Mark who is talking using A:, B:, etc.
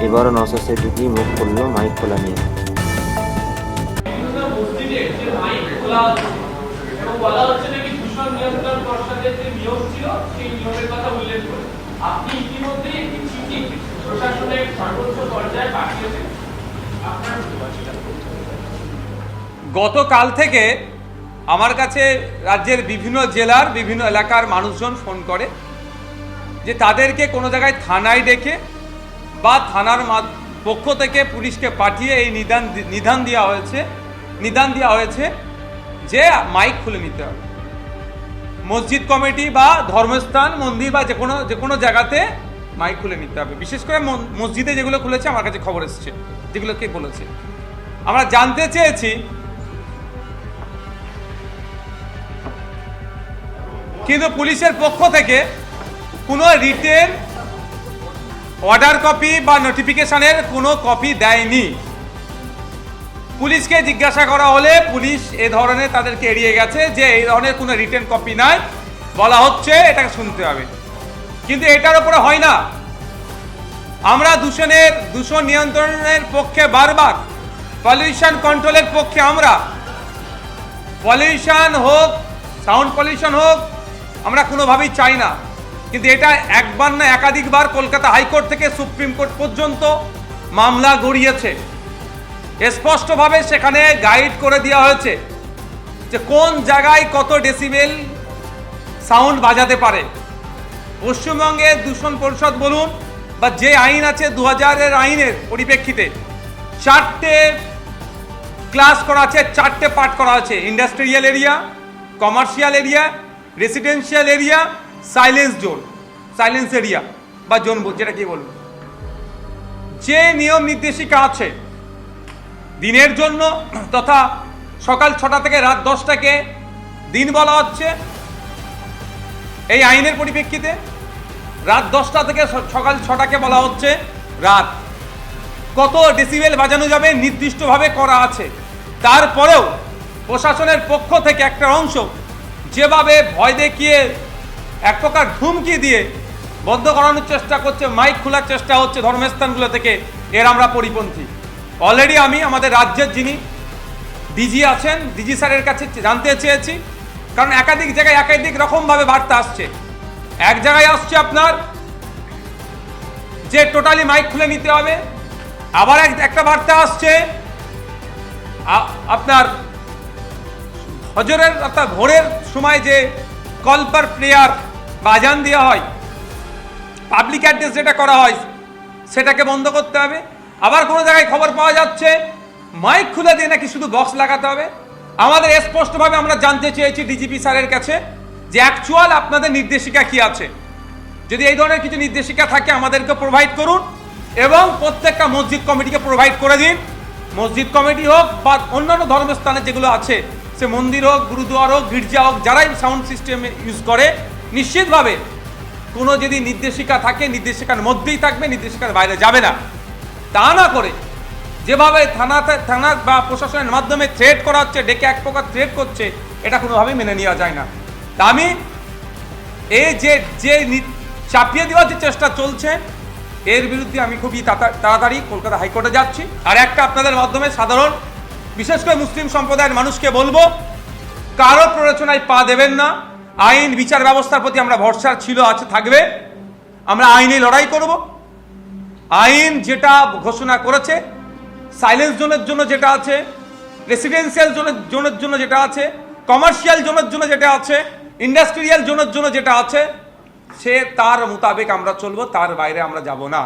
A: এবারও নওশাদ সিদ্দিকী মুখ খুলল মাইক খোলা নিয়ে।
B: গতকাল থেকে আমার কাছে রাজ্যের বিভিন্ন জেলার বিভিন্ন এলাকার মানুষজন ফোন করে যে তাদেরকে কোনো জায়গায় থানায় ডেকে বা থানার পক্ষ থেকে পুলিশকে পাঠিয়ে এই নিদান দেওয়া হয়েছে যে মাইক খুলে নিতে হবে। মসজিদ কমিটি বা ধর্মস্থান মন্দির বা যে কোনো জায়গাতে মাইক খুলে নিতে হবে। বিশেষ করে মসজিদে যেগুলো খুলেছে আমার কাছে খবর এসেছে, যেগুলো কে বলেছে। আমরা জানতে চেয়েছি কিন্তু পুলিশের পক্ষ থেকে কোনো রিটেন অর্ডার কপি বা নোটিফিকেশনের কোনো কপি দেয়নি। পুলিশকে জিজ্ঞাসা করা হলে পুলিশ এ ধরনের তাদেরকে এড়িয়ে গেছে যে এই ধরনের কোনো রিটেন কপি নাই, বলা হচ্ছে এটাকে শুনতে হবে। কিন্তু এটার উপরে হয় না। আমরা দূষণ নিয়ন্ত্রণের পক্ষে বারবার, পলিউশন কন্ট্রোলের পক্ষে আমরা, পলিউশন হোক, সাউন্ড পলিউশন হোক, আমরা কোনোভাবেই চাই না। কিন্তু এটা একবার না একাধিকবার কলকাতা হাইকোর্ট থেকে সুপ্রিম কোর্ট পর্যন্ত মামলা গড়িয়েছে। স্পষ্টভাবে সেখানে গাইড করে দেওয়া হয়েছে যে কোন জায়গায় কত ডেসিবেল সাউন্ড বাজাতে পারে। পশ্চিমবঙ্গে দূষণ পরিষদ বলুন বা যে আইন আছে 2000-এর আইনের পরিপ্রেক্ষিতে 4টে ক্লাস করা আছে, 4টে পার্ট করা আছে: industrial area, commercial area, residential area, silence area বা জোন, যেটা কি বলবো। যে নিয়ম নির্দেশিকা আছে দিনের জন্য তথা সকাল 6টা থেকে রাত 10টাকে দিন বলা হচ্ছে এই আইনের পরিপ্রেক্ষিতে, রাত 10টা থেকে সকাল 6টাকে বলা হচ্ছে রাত। কত ডেসিবেল বাজানো যাবে নির্দিষ্টভাবে করা আছে। তারপরেও প্রশাসনের পক্ষ থেকে একটা অংশ যেভাবে ভয় দেখিয়ে এক প্রকার হুমকি দিয়ে বন্ধ করানোর চেষ্টা করছে, মাইক খোলার চেষ্টা হচ্ছে ধর্মস্থানগুলো থেকে, এর আমরা পরিপন্থী। অলরেডি আমি আমাদের রাজ্যের যিনি ডিজি আছেন, ডিজি স্যারের কাছে জানতে চেয়েছি, কারণ একাধিক জায়গায় একাধিক রকমভাবে বার্তা আসছে। এক জায়গায় আসছে আপনার যে টোটালি মাইক খুলে নিতে হবে, আবার একটা বার্তা আসছে আপনার হজরের অর্থাৎ ভোরের সময় যে কল ফর প্রেয়ার বা আজান দেওয়া হয়, পাবলিক অ্যাড্রেস যেটা করা হয় সেটাকে বন্ধ করতে হবে। আবার কোনো জায়গায় খবর পাওয়া যাচ্ছে মাইক খুলে দিয়ে নাকি শুধু বক্স লাগাতে হবে। আমাদের স্পষ্টভাবে আমরা জানতে চেয়েছি ডিজিপি স্যারের কাছে যে অ্যাকচুয়াল আপনাদের নির্দেশিকা কি আছে। যদি এই ধরনের কিছু নির্দেশিকা থাকে আমাদেরকে প্রোভাইড করুন এবং প্রত্যেকটা মসজিদ কমিটিকে প্রোভাইড করে দিন। মসজিদ কমিটি হোক বা অন্যান্য ধর্মস্থানে যেগুলো আছে, সে মন্দির হোক, গুরুদুয়ার হোক, গির্জা হোক, যারাই সাউন্ড সিস্টেম ইউজ করে, নিশ্চিতভাবে কোনো যদি নির্দেশিকা থাকে নির্দেশিকার মধ্যেই থাকবে, নির্দেশিকার বাইরে যাবে না। তা না করে যেভাবে থানা বা প্রশাসনের মাধ্যমে থ্রেট করা হচ্ছে, ডেকে এক প্রকার থ্রেট করছে, এটা কোনোভাবেই মেনে নেওয়া যায় না। তা আমি এই যে চাপিয়ে দেওয়ার যে চেষ্টা চলছে এর বিরুদ্ধে আমি খুবই তাড়াতাড়ি কলকাতা হাইকোর্টে যাচ্ছি। আর একটা আপনাদের মাধ্যমে সাধারণ বিশেষ করে মুসলিম সম্প্রদায়ের মানুষকে বলবো, কারো প্ররোচনায় পা দেবেন না। আইন বিচার ব্যবস্থার প্রতি আমরা ভরসা ছিল, আছে, থাকবে। আমরা আইনে লড়াই করব। আইন যেটা ঘোষণা করেছে, সাইলেন্স জোনের জন্য যেটা আছে, রেসিডেন্সিয়াল জোনের জন্য যেটা আছে, কমার্শিয়াল জোনের জন্য যেটা আছে, ইন্ডাস্ট্রিয়াল জোনের জন্য যেটা আছে, সে তার মোতাবেক আমরা চলবো, তার বাইরে আমরা যাব না।